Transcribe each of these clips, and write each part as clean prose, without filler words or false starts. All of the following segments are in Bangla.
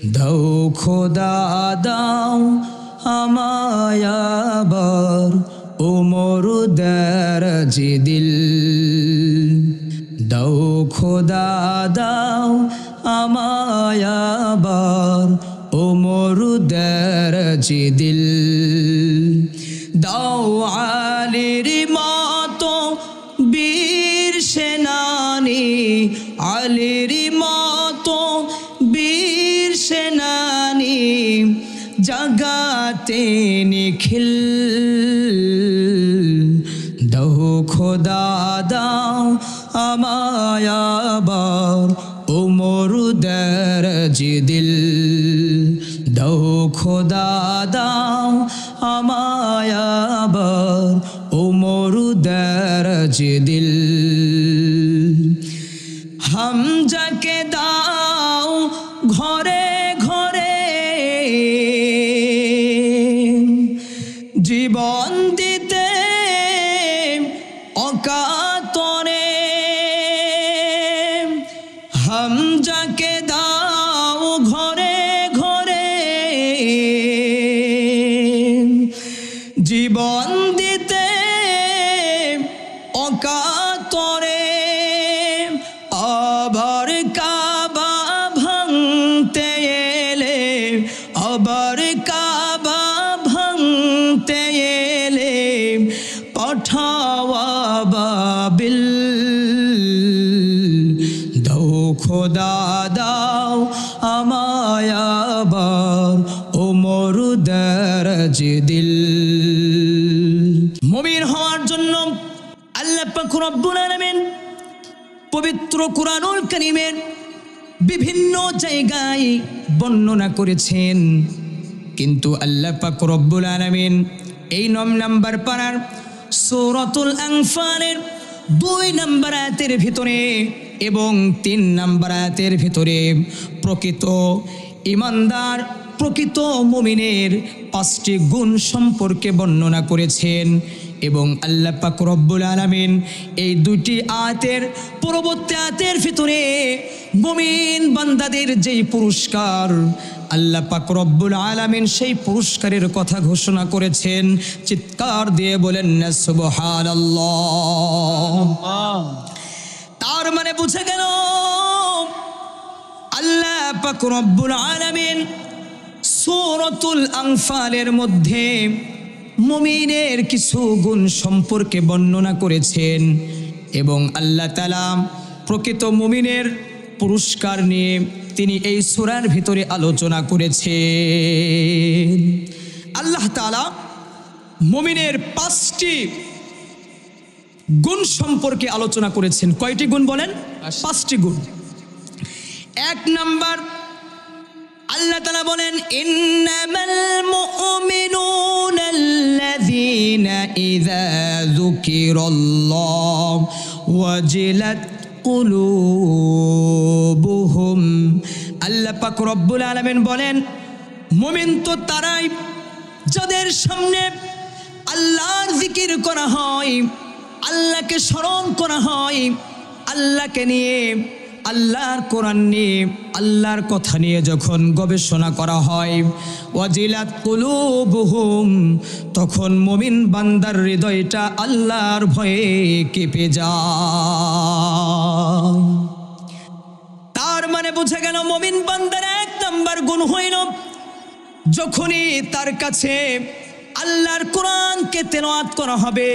দাও খোদা দাও আমায় আবার ওমর দরজি দিল। দাও খোদা দাও আমায় আবার ওমর দরজি দিল। দাও আলীর মতো বীর সেনানী, আলীর মতো বীর সেনানী জাগাতে নিখিল। দাও খোদা দাও আমায় আবার ওমর দরজি দিল। দাও খোদা দাও আমায় আবার ওমর দরজি দিল। হামজাকে দাও ঘরে ঘরে জীবন দিতে অকাতরে। হামজাকে দাও ঘরে ঘরে জীবন দিতে অকাতরে। আবার কাবা ভাঙতে এলে, আবার কাবা ভাঙতে এলে পাঠাওয়া বাবিল। দাও খোদা দাও আমায় আবার ওমর দরজি দিল। মুমিন হওয়ার জন্য আল্লাহ পাক রব্বুল আলামিন পবিত্র কুরআনুল কারীমের বিভিন্ন জায়গায় বর্ণনা করেছেন, কিন্তু আল্লাহ পাক রব্বুল আলামিন এই 9 নম্বর পারার সূরাতুল আনফালের 2 নম্বর আয়াতের ভিতরে এবং 3 নম্বর আয়াতের ভিতরে প্রকৃত ঈমানদার, প্রকৃত মুমিনের 5টি গুণ সম্পর্কে বর্ণনা করেছেন। এবং আল্লাহ পাক রব্বুল আলামিন এই 2টি আয়াতের পরবর্তী আয়াতের ভিতরে মুমিন বান্দাদের যেই পুরস্কার, আল্লাহ পাক রব্বুল আলামিন সেই পুরস্কারের কথা ঘোষণা করেছেন। চিৎকার দিয়ে বলেন না সুবহানাল্লাহ। তার মানে বুঝে গেল আল্লাহ পাক রব্বুল আলামিন সূরাতুল আনফালের মধ্যে মুমিনের কিছু গুণ সম্পর্কে বর্ণনা করেছেন এবং আল্লাহ তাআলা প্রকৃত মুমিনের পুরস্কার নিয়ে তিনি এই সূরার ভিতরে আলোচনা করেছেন। আল্লাহ তাআলা মুমিনের 5টি গুণ সম্পর্কে আলোচনা করেছেন। কয়টি গুণ বলেন? 5টি গুণ। 1 নাম্বার আল্লাহ তাআলা বলেন ইন্নামাল মুমিনুনা আল্লাযীনা ইযা যুকিরাল্লাহু ওয়াজিলাত কুলুবুহুম। আল্লাহ পাক রব্বুল আলামিন বলেন মুমিন তো তারাই যাদের সামনে আল্লাহর জিকির করা হয়, আল্লাহকে স্মরণ করা হয়, আল্লাহকে নিয়ে, আল্লাহর কোরআন নিয়ে, আল্লাহর কথা নিয়ে যখন গবেষণা করা হয়, ওয়াজিলাত কুলুবুহুম, তখন মুমিন বান্দার হৃদয়টা আল্লাহর ভয়ে কেঁপে যায়। তার মানে বোঝা গেল মুমিন বান্দার 1 নাম্বার গুণ হইল যখনই তার কাছে আল্লাহর কোরআনকে তেলাওয়াত করা হবে,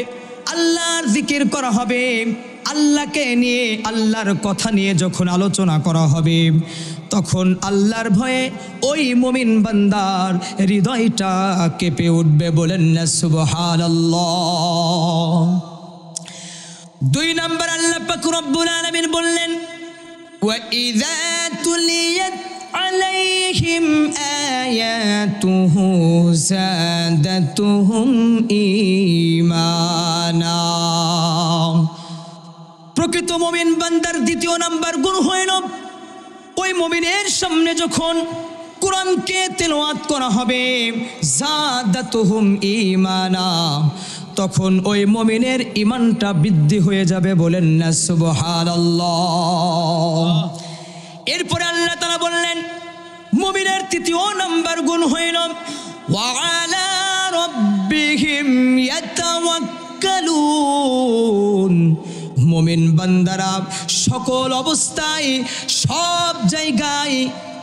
আল্লাহর জিকির করা হবে, আল্লাহকে নিয়ে, আল্লাহর কথা নিয়ে যখন আলোচনা করা হবে, তখন আল্লাহর ভয়ে ওই মুমিন বান্দার হৃদয়টা কেঁপে উঠবে। বলেন না সুবহানাল্লাহ। 2 নম্বর আল্লাহ পাক রব্বুল আলামিন বললেন ওয়া ইযা তুলিয়াত আলাইহিম আয়াতুহু যাদাতুহুম ঈমানা। প্রকৃত মুমিন বান্দার 2য় নাম্বার গুণ হইল ওই মুমিনের সামনে যখন কোরআনকে তেলাওয়াত করা হবে, যাদাতুহুম ঈমানা, তখন ওই মুমিনের ঈমানটা বৃদ্ধি হয়ে যাবে। বলেন না সুবহানাল্লাহ। এরপরে আল্লাহ তাআলা বললেন মুমিনের তৃতীয় নাম্বার গুণ হইল ওয়া আলা রাব্বিহিম ইয়াতাওয়াক্কালুন। মুমিন বান্দারা সকল অবস্থায় সব জায়গায়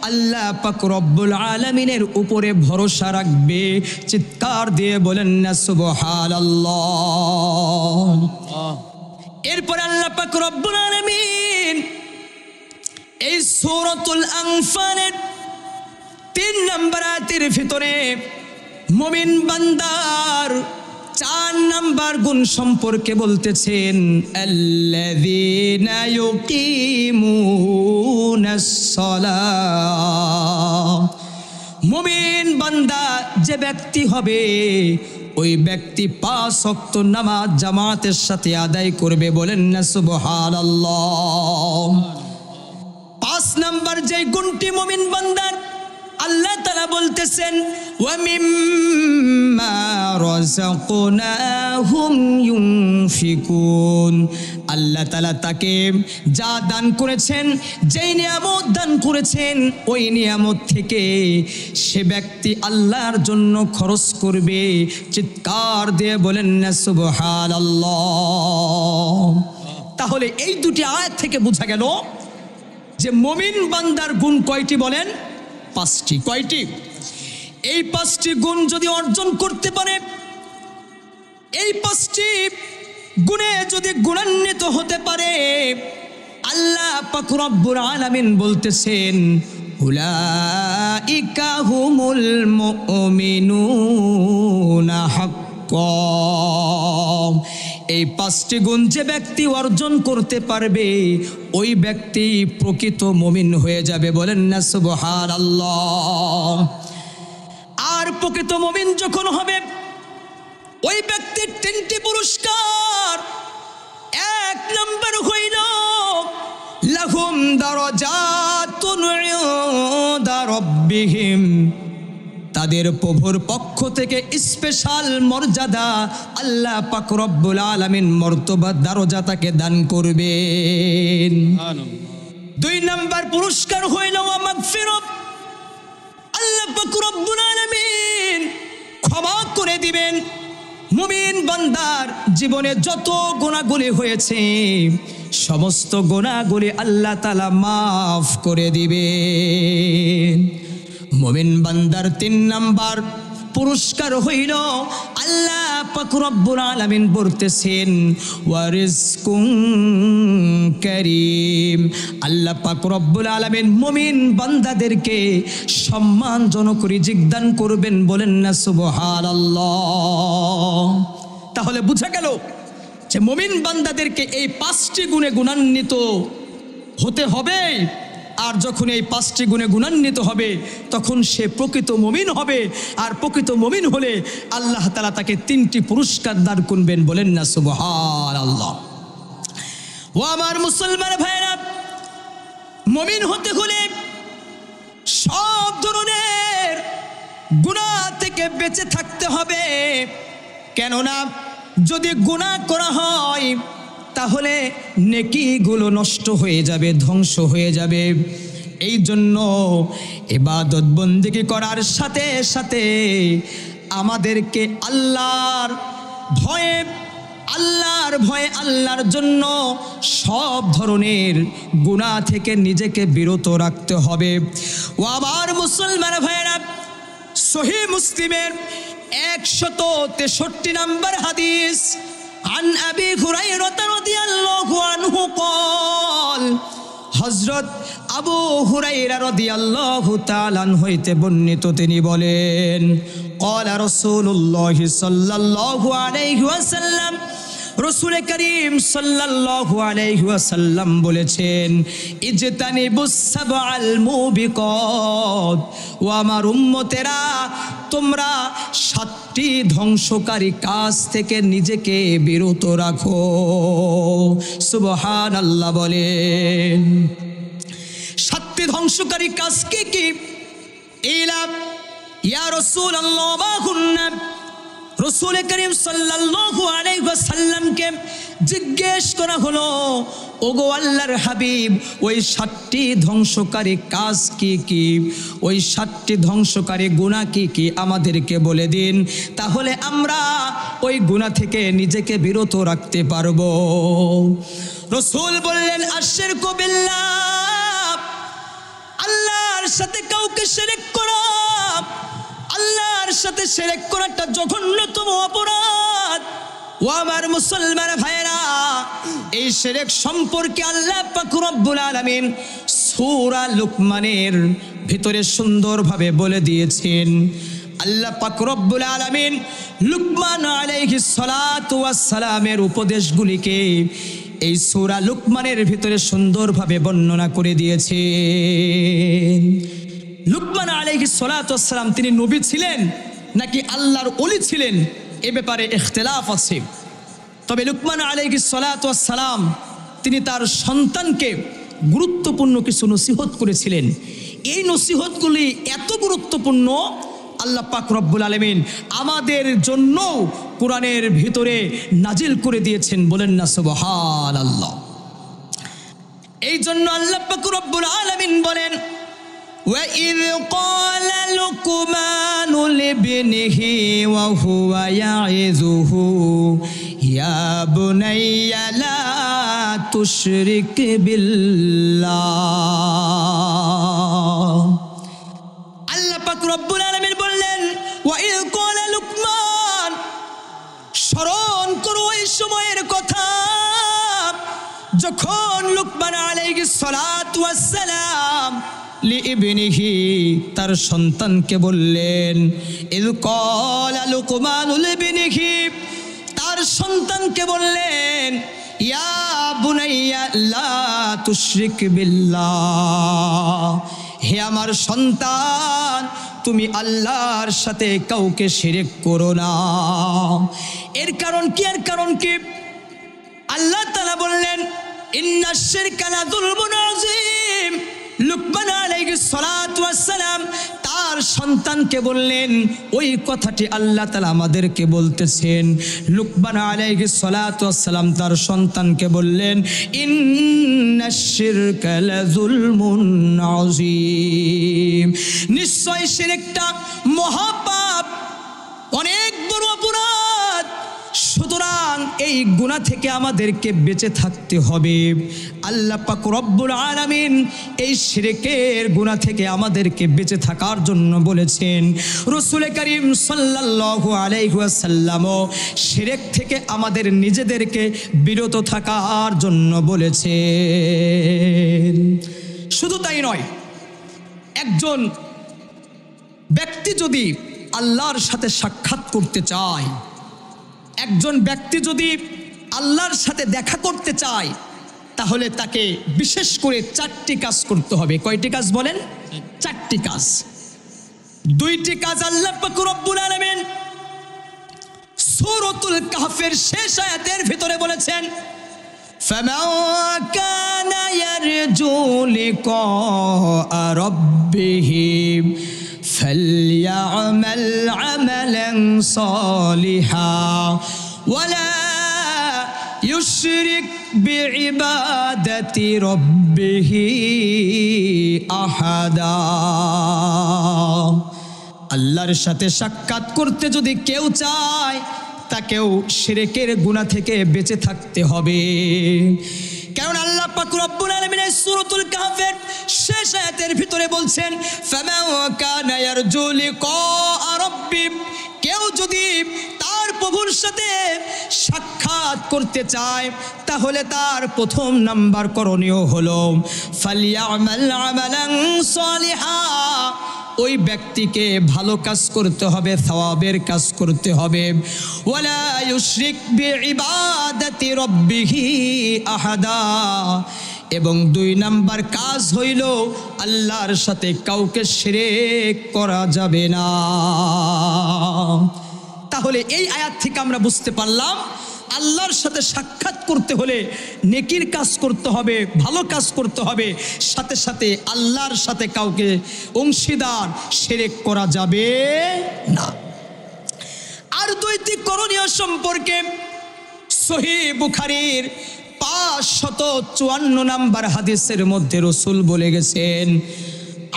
আল্লাহ পাক রব্বুল আলামিনের উপরে ভরসা রাখবে। চিৎকার দিয়ে বলেন না সুবহানাল্লাহ। এরপর আল্লাহ পাক রব্বুল আলামিন এই সূরাতুল আনফালের 3 নম্বর আয়াতের ভিতরে মুমিন বান্দার 4 নম্বর গুণ সম্পর্কে বলতেছেন আল্লাযীনা ইউকিমুনাস সালাহ। মুমিন বান্দা যে ব্যক্তি হবে ওই ব্যক্তি 5 ওয়াক্ত নামাজ জামাতের সাথে আদায় করবে। বলেন না সুবহানাল্লাহ। 5 নম্বর যে গুণটি মুমিন বান্দার, আল্লাহ তাআলা বলতেছেন ওয়া মিম্মা রাযাকনাহুম ইউনফিকুন। আল্লাহ তাআলা তাকে যা দান করেছেন, যেই নিয়ামত দান করেছেন, ওই নিয়ামত থেকে সে ব্যক্তি আল্লাহর জন্য খরচ করবে। চিৎকার দিয়ে বলেন না সুবহানাল্লাহ। তাহলে এই দুটি আয়াত থেকে বোঝা গেল যে মুমিন বান্দার গুণ কয়টি বলেন? 5টি। কয়টি? এই 5টি গুণ যদি অর্জন করতে পারে, এই 5টি গুণে যদি গুণান্বিত হতে পারে, আল্লাহ পাক রব্বুল আলামিন বলতেছেন উলাইকা হুমুল মুমিনুনা হাক্কান। এই 5টি গুণ যে ব্যক্তি অর্জন করতে পারবে ওই ব্যক্তি প্রকৃত মুমিন হয়ে যাবে। বলেন না সুবহানাল্লাহ। আর প্রকৃত মুমিন যখন হবে ওই ব্যক্তির 3টি পুরস্কার। 1 নম্বর হইল লাহুম দারাজাতুন ইনদা রাব্বিহিম। তাদের প্রভুর পক্ষ থেকে স্পেশাল মর্যাদা আল্লাহ পাক রব্বুল আলামিন মর্তবা দরজা তাকে দান করবেন। 2 নম্বর পুরস্কার হইল ওয়া মাগফিরাত। আল্লাহ পাক রব্বুল আলামিন ক্ষমা করে দিবেন। মুমিন বান্দার জীবনে যত গুনাহগুলি হয়েছে সমস্ত গুনাহগুলি আল্লাহ তাআলা মাফ করে দিবেন। মুমিন বান্দার 3 নম্বর পুরস্কার হইল আল্লাহ পাক রব্বুল আলামিন বলতেছেন ওয়া রিজকুন কারীম। আল্লাহ পাক রব্বুল আলামিন মুমিন বান্দাদেরকে সম্মানজনক রিজিক দান করবেন। বলেন না সুবহানাল্লাহ। তাহলে বোঝা গেল যে মুমিন বান্দাদেরকে এই 5টি গুণে গুণান্বিত হতে হবে। আর যখন এই 5টি গুণে গুণান্বিত হবে তখন সে প্রকৃত মুমিন হবে। আর প্রকৃত মুমিন হলে আল্লাহ তাআলা তাকে 3টি পুরস্কার দান করবেন। বলেন না সুবহানাল্লাহ। ও আমার মুসলমান ভাইরা, মুমিন হতে হলে সব ধরনের গুনাহ থেকে বেঁচে থাকতে হবে। কেননা যদি গুনাহ করা হয় তাহলে নেকিগুলো নষ্ট হয়ে যাবে, ধ্বংস হয়ে যাবে। এই জন্য ইবাদত বন্দেগী করার সাথে সাথে আমাদেরকে আল্লাহর ভয়ে আল্লাহর জন্য সব ধরনের গুনাহ থেকে নিজেকে বিরত রাখতে হবে। ও আমার মুসলমান ভাইরা, সহিহ মুসলিমের 163 নম্বর হাদিস عن أبي هريرة رضي الله عنه قال হযরত আবু হুরায়রা রাদিয়াল্লাহু তাআলা আনহু হইতে বর্ণিত, তিনি বলেন قال رسول الله صلى الله عليه وسلم। রাসূল করিম সাল্লাল্লাহু আলাইহি ওয়াসাল্লাম বলেছেন ইজতানিবুস সাবআল মুবিকাত। ও আমার উম্মতেরা, তোমরা 7টি ধ্বংসকারী কাজ থেকে নিজেকে বিরত রাখো। সুবহানাল্লাহ বলেন। 7টি ধ্বংসকারী কাজ কি কি? ইলা ইয়া রাসূলুল্লাহ মা কুন্না। রাসূল করিম সাল্লাল্লাহু আলাইহি ওয়াসাল্লামকে জিজ্ঞেস করা হলো, ওগো আল্লাহর হাবিব, ওই 7টি ধ্বংসকারী কাজ কি কি, ওই 7টি ধ্বংসকারী গুনাহ কি কি আমাদেরকে বলে দিন, তাহলে আমরা ওই গুনাহ থেকে নিজেকে বিরত রাখতে পারবো। রাসূল বললেন, আশরিকু বিল্লাহ, আল্লাহর সাথে কাউকে শিরক করা। আল্লাহর সাথে শিরক করাটা জঘন্যতম অপরাধ। ও আমার মুসলমান ভাইরা, এই শিরক সম্পর্কে আল্লাহ পাক রব্বুল আলামিন সূরা লুকমানের ভিতরে সুন্দরভাবে বলে দিয়েছেন। আল্লাহ পাক রব্বুল আলামিন লুকমান আলাইহিস সালাতু ওয়াস সালামের উপদেশগুলিকে এই সূরা লুকমানের ভিতরে সুন্দরভাবে বর্ণনা করে দিয়েছেন। লুকমান আলাইহিস সালাতু ওয়াস সালাম তিনি নবী ছিলেন নাকি আল্লাহর ওলি ছিলেন, এ ব্যাপারে ইখতিলাফ আছে। তবে লুকমান আলাইহিস সালাতু ওয়াস সালাম তিনি তার সন্তানকে গুরুত্বপূর্ণ কিছু নসিহত করেছিলেন। এই নসিহতগুলি এত গুরুত্বপূর্ণ, আল্লাহ পাক রব্বুল আলামিন আমাদের জন্য কোরআনের ভিতরে নাজিল করে দিয়েছেন। বলেন না সুবহানাল্লাহ। এই জন্য আল্লাহ পাক রব্বুল আলামিন বলেন, وَإِذْ قَالَ لُقْمَانُ لِابْنِهِ وَهُوَ يَعِظُهُ يَا بُنَيَّ لَا تُشْرِكْ بِاللَّهِ। আল্লাহ পাক রব্বুল আলামিন বললেন, وَإِذْ قَالَ لُقْمَانُ, স্মরণ করো এই সময়ের কথা যখন লুকমান আলাইহিস সালাতু ওয়াস সালাম লিইবনিহি, তার সন্তানকে বললেন। ইয ক্বালা লুকমানু লিবনিহি, তার সন্তানকে বললেন, ইয়া বুনাইয়া লা তুশরিক বিল্লাহ, হে আমার সন্তান, তুমি আল্লাহর সাথে কাউকে শিরক করো না। এর কারণ কি? এর কারণ কি? আল্লাহ তাআলা বললেন, ইন্নাশ শিরকা লাযুলমুন আযীম। লুকমান আলাইহিস সালাতু ওয়াস সালাম তার সন্তানকে বললেন, ওই কথাটি আল্লাহ তাআলা আমাদেরকে বলতেছেন। লুকমান আলাইহিস সালাতু ওয়াস সালাম তার সন্তানকে বললেন, ইন্নাশ শিরকা লাযুলমুন আযীম, নিশ্চয় শিরকটা মহাপাপ, অনেক বড় অপরাধ। সুতরাং এই গুনাহ থেকে আমাদেরকে বেঁচে থাকতে হবে। আল্লাহ পাক রব্বুল আলামিন এই শিরকের গুনাহ থেকে আমাদেরকে বেঁচে থাকার জন্য বলেছেন। রাসূল করিম সাল্লাল্লাহু আলাইহি ওয়াসাল্লাম শিরক থেকে আমাদের নিজেদেরকে বিরত থাকার জন্য বলেছেন। শুধু তাই নয়, একজন ব্যক্তি যদি আল্লাহর সাথে সাক্ষাৎ করতে চায়, একজন ব্যক্তি যদি আল্লাহর সাথে দেখা করতে চায়, তাহলে তাকে বিশেষ করে 4টি কাজ করতে হবে। কয়টি কাজ বলেন? 4টি কাজ। 2টি কাজ আল্লাহ পাক রব্বুল আলামিন সূরাতুল কাহফের শেষ আয়াতের ভিতরে বলেছেন, ফামান কানা ইয়ারজু লিকা রাব্বিহি فليعمل عملا صالحا ولا يشرك بعبادة ربه أحدا। আল্লাহর সাথে সাক্ষাৎ করতে যদি কেউ চায়, তাকেও শিরকের গুনাহ থেকে বেঁচে থাকতে হবে। কারণ আল্লাহ পাক রব্বুল আলামিন সূরাতুল কাহফের শেষ আয়াতের ভিতরে বলছেন, ফামান কানা ইয়ারজু লিকা রাব্বি, কেউ যদি তার প্রভুর সাথে সাক্ষাৎ করতে চায়, তাহলে তার প্রথম নাম্বার করণীয় হলো ফালিয়ামাল আমালান সালিহা, ওই ব্যক্তিকে ভালো কাজ করতে হবে, সওয়াবের কাজ করতে হবে। ওয়ালা ইউশরিক বিইবাদাতি রাব্বিহি আহাদা, এবং 2 নাম্বার কাজ হইল আল্লাহর সাথে কাউকে শিরক করা যাবে না। তাহলে এই আয়াত থেকে আমরা বুঝতে পারলাম, আল্লাহর সাথে সাক্ষাৎ করতে হলে নেকির কাজ করতে হবে, ভালো কাজ করতে হবে, সাথে সাথে আল্লাহর সাথে কাউকে অংশীদার শিরক করা যাবে না। আর দ্বৈতিক করণীয় সম্পর্কে সহিহ বুখারীর 554 নম্বর হাদিসের মধ্যে রাসূল বলে গেছেন,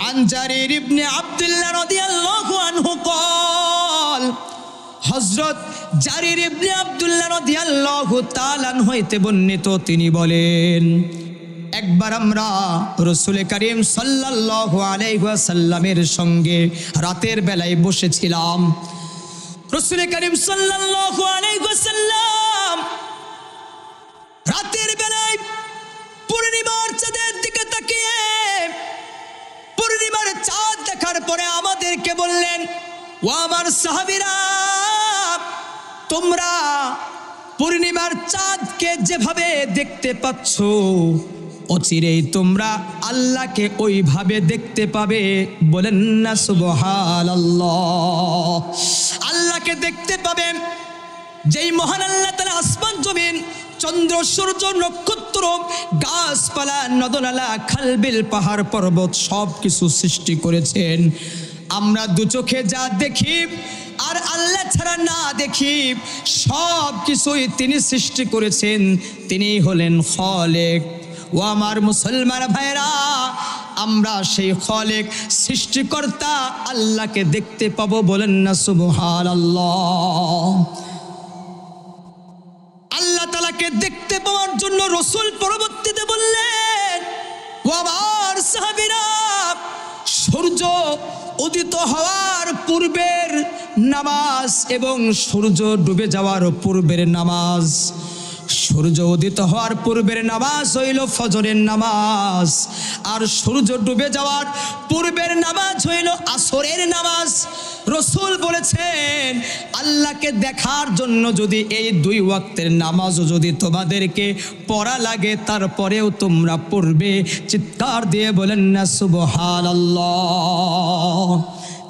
আন জারির ইবনে আব্দুল্লাহ রাদিয়াল্লাহু আনহু قال, হযরত জারির ইবনে আব্দুল্লাহ রাদিয়াল্লাহু তাআলা আনহু হইতে বর্ণিত, তিনি বলেন, একবার আমরা রাসূল করিম সাল্লাল্লাহু আলাইহি ওয়াসাল্লামের সঙ্গে রাতের বেলায় বসেছিলাম। রাসূল করিম সাল্লাল্লাহু আলাইহি ওয়াসাল্লাম রাতের বেলায় পূর্ণিমার চাঁদের দিকে তাকিয়ে পূর্ণিমার চাঁদ দেখার পরে আমাদেরকে বললেন, ও আমার সাহাবীরা, তোমরা পূর্ণিমার চাঁদকে যেভাবে দেখতে পাচ্ছ, অচিরেই তোমরা আল্লাহকে ওইভাবে দেখতে পাবে। বলেন না সুবহানাল্লাহ। আল্লাহকে দেখতে পাবে, যেই মহান আল্লাহ তাআলা আসমান জমিন, চন্দ্র সূর্য নক্ষত্র গাছপালা নদনালা খালবিল পাহাড় পর্বত সব কিছু সৃষ্টি করেছেন। আমরা দু চোখে যা দেখি আর আল্লাহ ছাড়া না দেখি, সব কিছুই তিনি সৃষ্টি করেছেন। তিনি হলেন খালেক। ও আমার মুসলমান ভাইরা, আমরা সেই খালেক সৃষ্টিকর্তা আল্লাহকে দেখতে পাবো। বলেন না সুবহানাল্লাহ। আল্লাহ তাআলাকে দেখতে পাওয়ার জন্য রাসূল পরবর্তীতে বললেন, ও আমার সাহাবীরা, সূর্য উদিত হওয়ার পূর্বের নামাজ এবং সূর্য ডুবে যাওয়ার পূর্বের নামাজ, সূর্য উদিত হওয়ার পূর্বের নামাজ হইল ফজরের নামাজ, আর সূর্য ডুবে যাওয়ার পূর্বের নামাজ হইল আসরের নামাজ। রাসূল বলেছেন, আল্লাহকে দেখার জন্য যদি এই দুই ওয়াক্তের নামাজও যদি তোমাদেরকে পড়া লাগে, তারপরেও তোমরা পড়বে। চিৎকার দিয়ে বলেন না সুবহানাল্লাহ।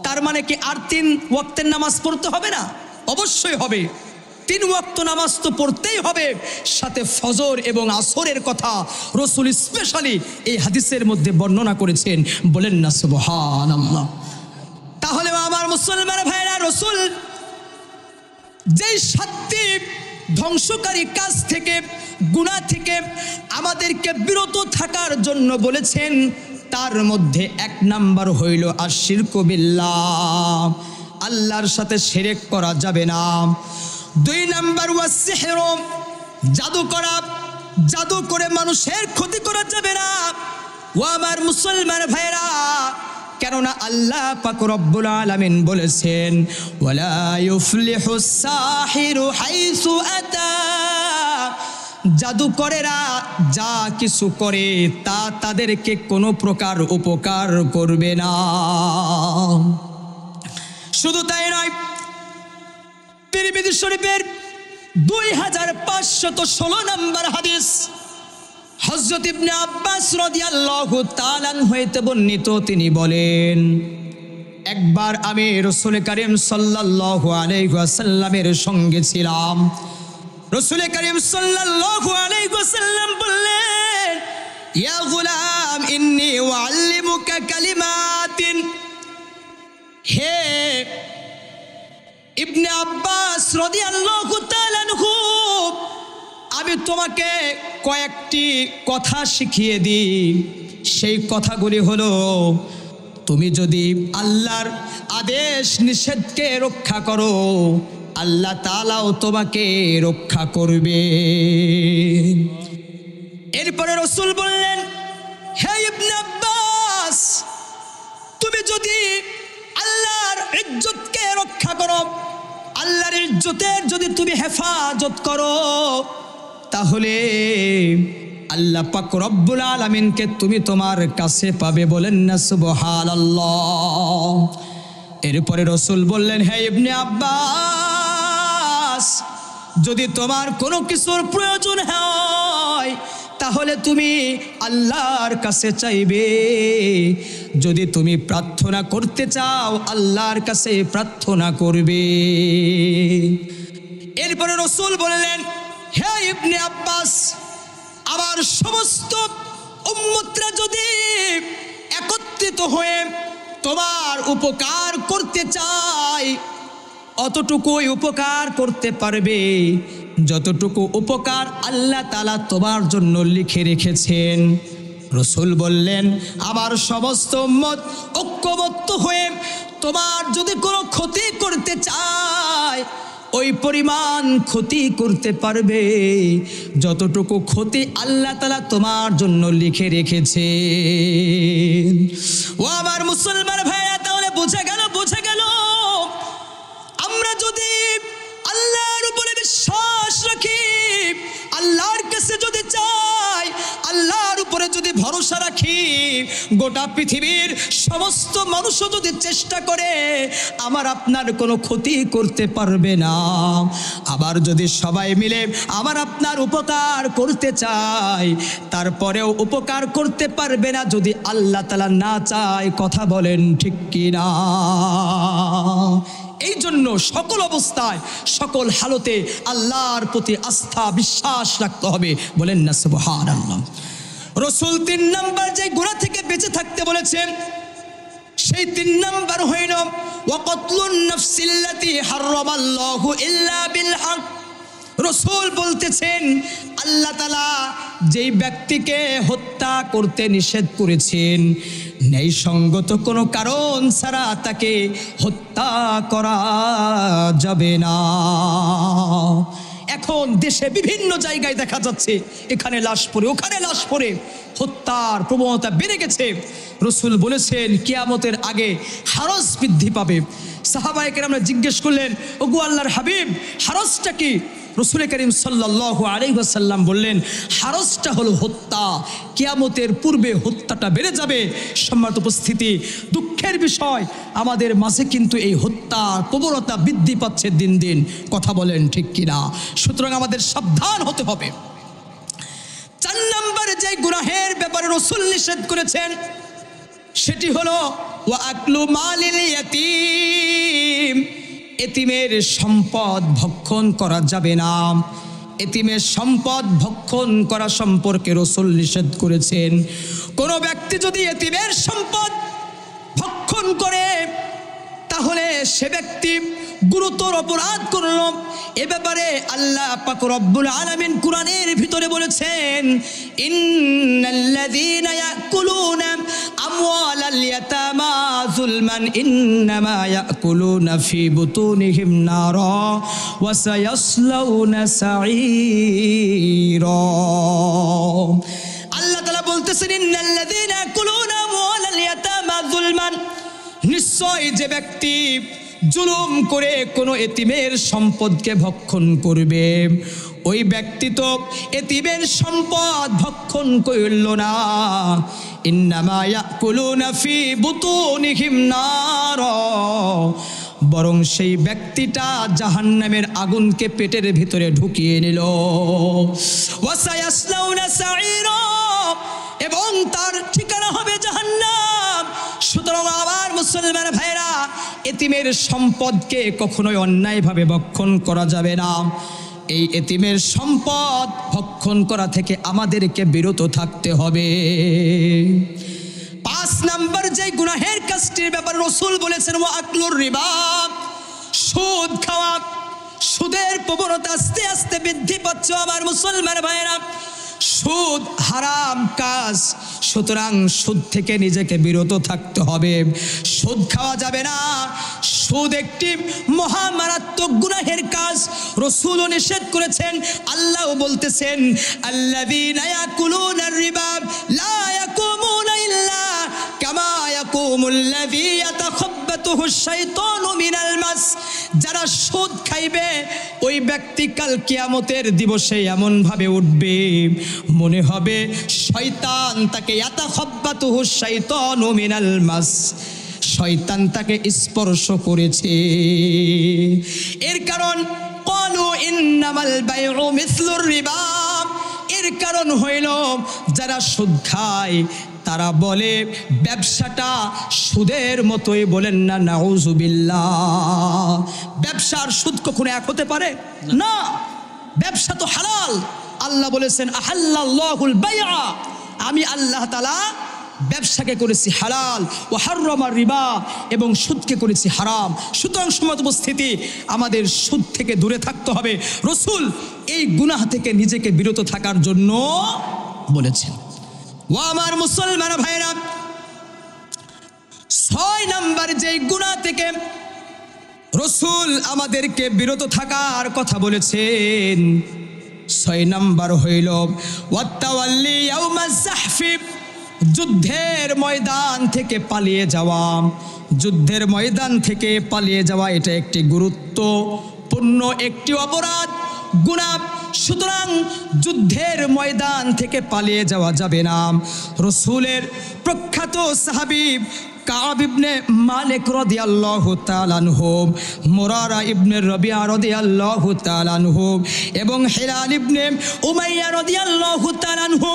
তার মানে কি আর 3 ওয়াক্তের নামাজ পড়তে হবে না? অবশ্যই হবে। 3 ওয়াক্ত নামাজ তো পড়তেই হবে। সাথে ফজর এবং আসরের কথা রাসূল স্পেশালি এই হাদিসের মধ্যে বর্ণনা করেছেন। বলেন না সুবহানাল্লাহ। তাহলে আমার মুসলমান ভাইরা, রাসূল যেই 7টি ধ্বংসকারী কাজ থেকে, গুনাহ থেকে আমাদেরকে বিরত থাকার জন্য বলেছেন, তার মধ্যে 1 নাম্বার হইল আশিরকু বিল্লাহ, আল্লাহর সাথে শিরক করা যাবে না। 2 নাম্বার ওয়াস সিহর, জাদু করা, জাদু করে মানুষের ক্ষতি করা যাবে না। ও আমার মুসলমান ভাইরা, কেননা আল্লাহ পাক রব্বুল আলামিন বলেছেন, ওয়ালা ইউফলিহুস সাহিরু হাইসু আতা, জাদুকরেরা যা কিছু করে তা তাদেরকে কোনো প্রকার উপকার করবে না। শুধু তাই নয়, তিরমিজি শরীফের 2516 নম্বর হাদিস, হযরত ইবনে আব্বাস রাদিয়াল্লাহু তাআলা হইতে বর্ণিত, তিনি বলেন, একবার আমি রাসূল করিম সাল্লাল্লাহু আলাইহি ওয়াসাল্লামের সঙ্গে ছিলাম। রাসূল করিম সাল্লাল্লাহু আলাইহি ওয়াসাল্লাম বললেন, ইয়া গুলাম ইন্নী উআল্লিমুকা কালিমাতিন, হে ইবনে আব্বাস রাদিয়াল্লাহু তাআলা আনহু, আমি তোমাকে কয়েকটি কথা শিখিয়ে দিই। সেই কথাগুলি হলো, তুমি যদি আল্লাহর আদেশ নিষেধকে রক্ষা করো, আল্লাহ তাআলাও তোমাকে রক্ষা করবে। এরপরে রাসূল বললেন, হে ইবনে আব্বাস, তুমি যদি আল্লাহর ইজ্জতকে রক্ষা করো, আল্লাহর ইজ্জতের যদি তুমি হেফাজত করো, তাহলে আল্লাহ পাক রব্বুল আলামিনকে তুমি তোমার কাছে পাবে। বলেন না সুবহানাল্লাহ। এরপরে রাসূল বললেন, হে ইবনে আব্বাস, যদি তোমার কোনো কিছুর প্রয়োজন হয়, তাহলে তুমি আল্লাহর কাছে চাইবে। যদি তুমি প্রার্থনা করতে চাও, আল্লাহর কাছে প্রার্থনা করবে। এরপরে রাসূল বললেন, হে ইবনে আব্বাস, আমার সমস্ত উম্মতরা যদি একত্রিত হয়ে তোমার উপকার করতে চায়, অতটুকুই উপকার করতে পারবে যতটুকু উপকার আল্লাহ তাআলা তোমার জন্য লিখে রেখেছেন। রাসূল বললেন, আমার সমস্ত উম্মত ঐক্যবদ্ধ হয়ে তোমার যদি কোনো ক্ষতি করতে চায়, ওই পরিমাণ ক্ষতি করতে পারবে যতটুকু ক্ষতি আল্লাহ তাআলা তোমার জন্য লিখে রেখেছেন। ও আমার মুসলমান ভাইরা, তাহলে বোঝা গেল আমরা যদি আল্লাহর উপরে বিশ্বাস রাখি, আল্লাহর কাছে যদি চাই, আল্লাহর উপরে যদি ভরসা রাখি, গোটা পৃথিবীর সমস্ত মানুষও যদি চেষ্টা করে আমার আপনার কোনো ক্ষতি করতে পারবে না। আবার যদি সবাই মিলে আমার আপনার উপকার করতে চায়, তারপরেও উপকার করতে পারবে না যদি আল্লাহ তাআলা না চায়। কথা বলেন ঠিক কি না? এই জন্য সকল অবস্থায় সকল হালতে আল্লাহর প্রতি আস্থা বিশ্বাস রাখতে হবে। বলেন না সুবহানাল্লাহ। রাসূল 3 নাম্বার যে গুনাহ থেকে বেঁচে থাকতে বলেছেন, সেই 3 নাম্বার হইল ওয়াকাতলুন নাফসিল্লাতী হারামাল্লাহু ইল্লা বিল হক। রাসূল বলতেছেন, আল্লাহ তাআলা যেই ব্যক্তিকে হত্যা করতে নিষেধ করেছেন, ন্যায়সঙ্গত কোনো কারণ ছাড়া তাকে হত্যা করা যাবে না। এখন দেশে বিভিন্ন জায়গায় দেখা যাচ্ছে এখানে লাশ পড়ে, ওখানে লাশ পড়ে, হত্যার প্রবণতা বেড়ে গেছে। রাসূল বলেছেন কিয়ামতের আগে হারজ বৃদ্ধি পাবে। সাহাবায়ে কেরামরা জিজ্ঞেস করলেন, ওগো আল্লাহর হাবিব, হারজটা কি? রাসূল করিম সাল্লাল্লাহু আলাইহি ওয়াসাল্লাম বললেন, হারজটা হলো হত্যা। কিয়ামতের পূর্বে হত্যাটা বেড়ে যাবে। সম্মানিত উপস্থিতি, দুঃখের বিষয় আমাদের মাঝে কিন্তু এই হত্যার প্রবণতা বৃদ্ধি পাচ্ছে দিন দিন। কথা বলেন ঠিক কিনা? সুতরাং আমাদের সাবধান হতে হবে। 4 নম্বরে যে গুনাহের ব্যাপারে রাসূল নিষেধ করেছেন, সেটি হলো ওয়া আকলু মালিল ইয়াতীম। এতিমের সম্পদ ভক্ষণ করা যাবে না। এতিমের সম্পদ ভক্ষণ করা সম্পর্কে রাসূল নিষেধ করেছেন। কোনো ব্যক্তি যদি এতিমের সম্পদ ভক্ষণ করে, তাহলে সে ব্যক্তি গুরুতর অপরাধ করল। এ ব্যাপারে আল্লাহ পাক রব্বুল আলামিন কুরআনের ভিতরে বলেছেন, ইন্নাল্লাযীনা ইয়াকুলুনা আমওয়ালাল ইয়াতামা যুলমান ইন্নামা ইয়াকুলুনা ফি বুতুনিহিম নারা ওয়া সায়াসলাউনা সাঈরা। আল্লাহ তাআলা বলতেছেন, ইন্নাল্লাযীনা ইয়াকুলুনা আমওয়ালাল ইয়াতামা যুলমান, নিশ্চয় যে ব্যক্তি জুলুম করে কোনো এতিমের সম্পদকে ভক্ষণ করবে, ওই ব্যক্তি তো এতিমের সম্পদ ভক্ষণ করল না, ইন্নামা ইয়াকুলুনা ফি বুতুনিহিম নারা, বরং সেই ব্যক্তিটা জাহান্নামের আগুনকে পেটের ভিতরে ঢুকিয়ে নিল। ওয়া সায়াসলাউনা সাঈরা, এবং তার ঠিকানা হবে জাহান্নাম। সুতরাং আমার মুসলমান ভাইরা, এতিমের সম্পদকে কখনোই অন্যায়ভাবে ভক্ষণ করা যাবে না। এই এতিমের সম্পদ ভক্ষণ করা থেকে আমাদেরকে বিরত থাকতে হবে। 5 নাম্বার যে গুনাহের কাজটির ব্যাপারে রাসূল বলেছেন ওয়া আকলুর রিবা, সুদ খাওয়া। সুদের প্রবণতা আস্তে আস্তে বৃদ্ধি পাচ্ছে আমার মুসলমান ভাইরা। সুদ হারাম কাজ, সুতরাং সুদ থেকে নিজেকে বিরত থাকতে হবে। সুদ খাওয়া যাবে না। সুদ একটি মহামারাত্মক গুনাহের কাজ। রাসূলও নিষেধ করেছেন, আল্লাহও বলতেছেন, আল্লাযীনা ইয়াকুলুনার রিবা লা ইয়াকুমুনা ইল্লা কামা ইয়াকুমুল্লাযী ইয়াতাখাব্বাতুহুশ শাইতানু মিনাল মাস। যারা সুদ খাইবে, ওই ব্যক্তি কাল কিয়ামতের দিবসে এমন ভাবে উঠবে, মনে হবে শয়তান তাকে ইয়াতাখাব্বাতুহুশ শাইতানু মিনাল মাস, শয়তান তাকে স্পর্শ করেছে। এর কারণ ক্বালু ইন্নামাল বাইউ মিসলুর রিবা, এর কারণ হইল যারা সুদ খায় তারা বলে ব্যবসাটা সুদের মতোই। বলেন না নাউযুবিল্লাহ। ব্যবসার সুদ কখনো এক হতে পারে না। ব্যবসা তো হালাল। আল্লাহ বলেছেন আহাল্লাল্লাহুল বাইআ, আমি আল্লাহ তাআলা ব্যবসাকে করেছি হালাল, ও হাররামা রিবা, এবং সুদকে করেছি হারাম। সুতরাং সম্মানিত উপস্থিতি, আমাদের সুদ থেকে দূরে থাকতে হবে। রাসূল এই গুনাহ থেকে নিজেকে বিরত থাকার জন্য বলেছেন। ও আমার মুসলমান ভাইরা, 6 নাম্বার যে গুনাহ থেকে রাসূল আমাদেরকে বিরত থাকার কথা বলেছেন, 6 নাম্বার হইল ওয়াতাওয়াল্লি ইয়াউমাজ যাহফি, যুদ্ধের ময়দান থেকে পালিয়ে যাওয়া। যুদ্ধের ময়দান থেকে পালিয়ে যাওয়া এটা একটি গুরুত্বপূর্ণ একটি অপরাধ, গুনাহ। সুতরাং যুদ্ধের ময়দান থেকে পালিয়ে যাওয়া যাবে না। রাসূলের প্রখ্যাত সাহাবী কাব ইবনে মালিক রাদিয়াল্লাহু তাআলা আনহু, মুরারা ইবনে রাবিয়া রাদিয়াল্লাহু তাআলা আনহু এবং হিলাল ইবনে উমাইয়া রাদিয়াল্লাহু তাআলা আনহু,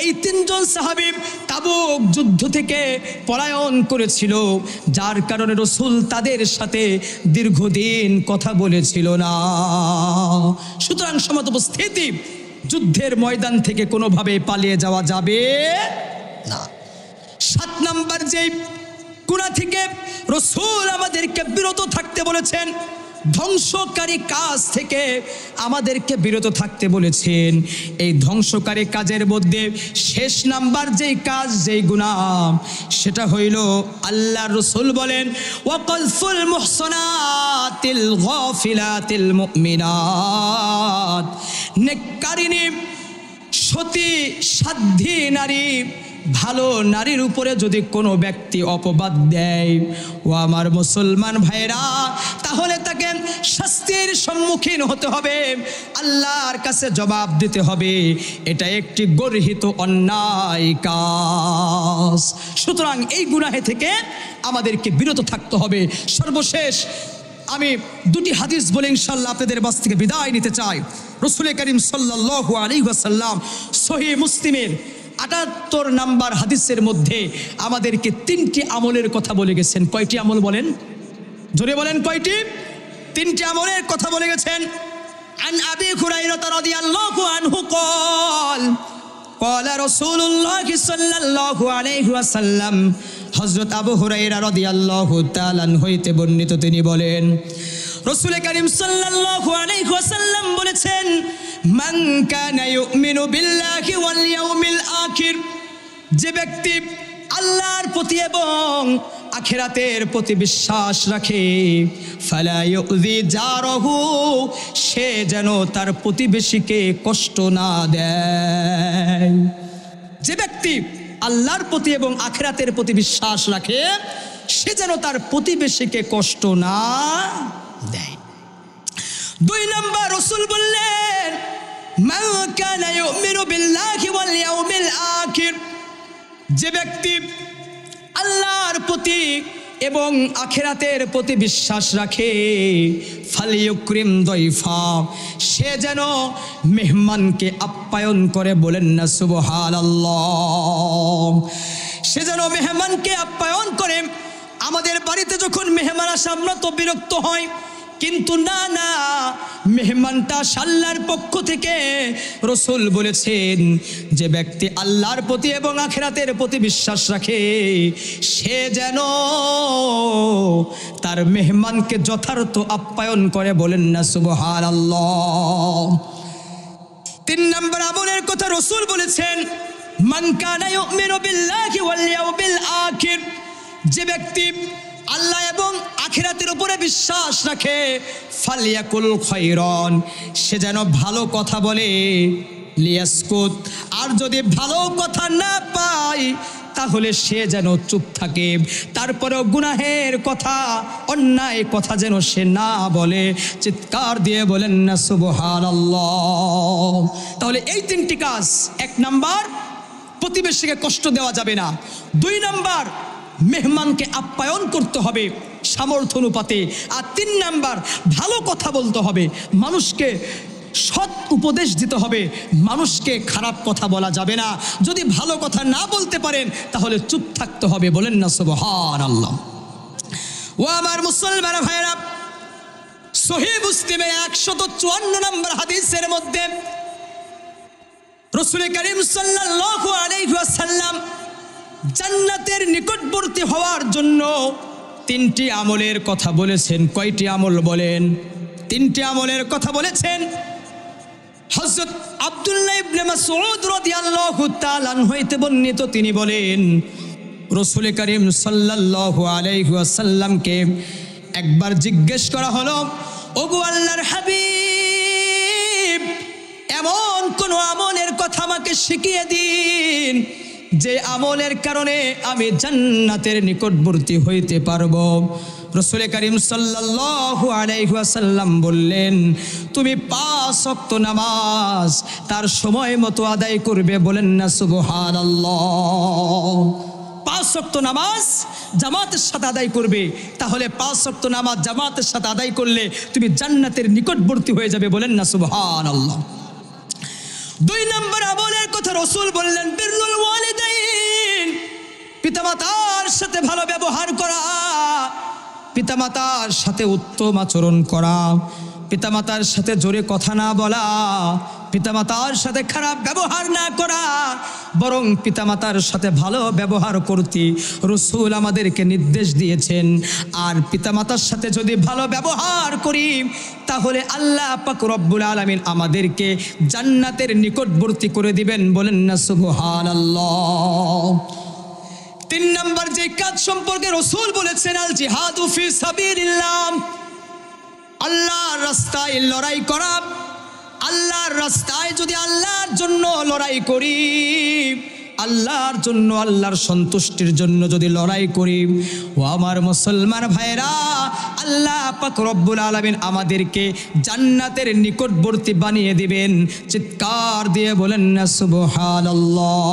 এই 3 জন সাহাবী তাবুক যুদ্ধ থেকে পলায়ন করেছিল, যার কারণে রাসূল তাদের সাথে দীর্ঘদিন কথা বলেছিল না। সুতরাং সম্মানিত উপস্থিতি, যুদ্ধের ময়দান থেকে কোনোভাবে পালিয়ে যাওয়া যাবে না। 7 নাম্বার যে গুনাহ থেকে রাসূল আমাদেরকে বিরত থাকতে বলেছেন, ধ্বংসকারী কাজ থেকে আমাদেরকে বিরত থাকতে বলেছেন। এই ধ্বংসকারী কাজের মধ্যে শেষ নাম্বার যেই কাজ, যেই গুনাহ, সেটা হইল আল্লাহর রাসূল বলেন ওয়াকালফুল মুহসানাতিল গাফিলাতিল মুমিনাত, নেককারিনী সতী সাধ্বী নারী, ভালো নারীর উপরে যদি কোনো ব্যক্তি অপবাদ দেয়, ও আমার মুসলমান ভাইরা, তাহলে তাকে শাস্তির সম্মুখীন হতে হবে, আল্লাহর কাছে জবাব দিতে হবে। এটা একটি গর্হিত অন্যায় কাজ। সুতরাং এই গুনাহে থেকে আমাদেরকে বিরত থাকতে হবে। সর্বশেষ আমি 2টি হাদিস বলে ইনশাআল্লাহ আপনাদের বাস থেকে বিদায় নিতে চাই। রাসূল করিম সাল্লাল্লাহু আলাইহি ওয়াসাল্লাম সহিহ মুসলিমের 78 নাম্বার হাদিসের মধ্যে আমাদেরকে 3টি আমলের কথা বলে গেছেন। কয়টি আমল বলেন? জোরে বলেন কয়টি? 3টি আমলের কথা বলে গেছেন। আন আবি হুরায়রা রাদিয়াল্লাহু আনহু قال قال رسول الله صلى الله عليه وسلم, হযরত আবু হুরায়রা রাদিয়াল্লাহু তাআলা হইতে বর্ণিত, তিনি বলেন রাসূল করিম সাল্লাল্লাহু আলাইহি ওয়াসাল্লাম বলেছেন, মান কানা ইউমিনু বিল্লাহি ওয়াল ইয়াউমিল আখির, যে ব্যক্তি আল্লাহর প্রতি এবং আখিরাতের প্রতি বিশ্বাস রাখে, ফালা ইউযি জারহু, সে যেন তার প্রতিবেশীকে কষ্ট না দেয়। যে ব্যক্তি আল্লাহর প্রতি এবং আখিরাতের প্রতি বিশ্বাস রাখে, সে যেন তার প্রতিবেশীকে কষ্ট না দেয়। 2 নাম্বার রাসূল বললেন মান কানা ইউমিনু বিল্লাহি ওয়াল ইয়াউমিল আখির, যে ব্যক্তি আল্লাহর প্রতি এবং আখিরাতের প্রতি বিশ্বাস রাখে, ফালিয়ুকরিম দয়ফা, সে যেন মেহমানকে আপ্যায়ন করে, বলেন না সুবহানাল্লাহ। সে যেন মেহমানকে আপ্যায়ন করে। আমাদের বাড়িতে যখন মেহমান আসে আমরা তো বিরক্ত হই, কিন্তু না না, মেহমানটা আল্লাহর পক্ষ থেকে। রাসূল বলেছেন যে ব্যক্তি আল্লাহর প্রতি এবং আখিরাতের প্রতি বিশ্বাস রাখে, সে যেন তার মেহমানকে যথার্থ আপ্যায়ন করে, বলেন না সুবহানাল্লাহ। 3 নম্বর আমলের কথা রাসূল বলেছেন মান কানা ইউমিনু বিল্লাহি ওয়াল ইয়াউমিল আখির, যে ব্যক্তি আল্লাহ এবং আখিরাতের উপরে বিশ্বাস রাখে, ফালিয়াকুল খায়রান, সে যেন ভালো কথা বলে, লিয়াসকুত, আর যদি ভালো কথা না পায় তাহলে সে যেন চুপ থাকে। তারপরেও গুনাহের কথা, অন্যায় কথা যেন সে না বলে। চিৎকার দিয়ে বলেন না সুবহানাল্লাহ। তাহলে এই 3টি কাজ, 1 নাম্বার প্রতিবেশীকে কষ্ট দেওয়া যাবে না, 2 নাম্বার মেহমানকে আপ্যায়ন করতে হবে সামর্থ্য অনুপাতে, আর 3 নাম্বার ভালো কথা বলতে হবে, মানুষকে সৎ উপদেশ দিতে হবে, মানুষকে খারাপ কথা বলা যাবে না। যদি ভালো কথা না বলতে পারেন তাহলে চুপ থাকতে হবে, বলেন না সুবহানাল্লাহ। ও আমার মুসলমান ভাইরা, সহিহ মুসলিমে 154 নম্বর হাদিসের মধ্যে রাসূল করিম সাল্লাল্লাহু আলাইহি ওয়াসাল্লাম জান্নাতের নিকটবর্তী হওয়ার জন্য তিনটি আমলের কথা বলেছেন। কয়টি আমল বলেন? তিনটি আমলের কথা বলেছেন। হযরত আব্দুল্লাহ ইবনে মাসউদ রাদিয়াল্লাহু তাআলা আনহু হইতে বর্ণিত, তিনি বলেন রাসূল করিম সাল্লাল্লাহু আলাইহি ওয়াসাল্লামকে একবার জিজ্ঞেস করা হলো, ওগো আল্লাহর হাবিব, এমন কোন আমলের কথা আমাকে শিখিয়ে দিন যে আমলের কারণে আমি জান্নাতের নিকটবর্তী হইতে পারবো। রাসূল করিম সাল্লাল্লাহু আলাইহি ওয়াসাল্লাম বললেন, তুমি 5 ওয়াক্ত নামাজ তার সময় মতো আদায় করবে। বলেন না সুবহানাল্লাহ। 5 ওয়াক্ত নামাজ জামাতের সাথে আদায় করবে, তাহলে 5 ওয়াক্ত নামাজ জামাতের সাথে আদায় করলে তুমি জান্নাতের নিকটবর্তী হয়ে যাবে। বলেন না সুবহানাল্লাহ। 2 নম্বর আমলের কথা রাসূল বললেন বিররুল ওয়ালিদাইন, পিতামাতার সাথে ভালো ব্যবহার করা, পিতামাতার সাথে উত্তম আচরণ করা, পিতামাতার সাথে জোরে কথা না বলা, পিতামাতার সাথে খারাপ ব্যবহার না করা, বরং পিতামাতার সাথে ভালো ব্যবহার করতে রাসূল আমাদেরকে নির্দেশ দিয়েছেন। আর পিতামাতার সাথে যদি ভালো ব্যবহার করি তাহলে আল্লাহ পাক রব্বুল আলামিন আমাদেরকে জান্নাতের নিকটবর্তী করে দিবেন। বলেন না সুবহানাল্লাহ। 3 নম্বর যে কাজ সম্পর্কে রাসূল বলেছেন, আল জিহাদু ফি সাবিলিল্লাহ, আল্লাহর রাস্তায় লড়াই করা। আল্লাহর রাস্তায় যদি আল্লাহর জন্য লড়াই করি, আল্লাহর জন্য, আল্লাহর সন্তুষ্টির জন্য যদি লড়াই করি, ও আমার মুসলমান ভাইরা, আল্লাহ পাক রব্বুল আলামিন আমাদেরকে জান্নাতের নিকটবর্তী বানিয়ে দিবেন। চিৎকার দিয়ে বলেন না সুবহানাল্লাহ।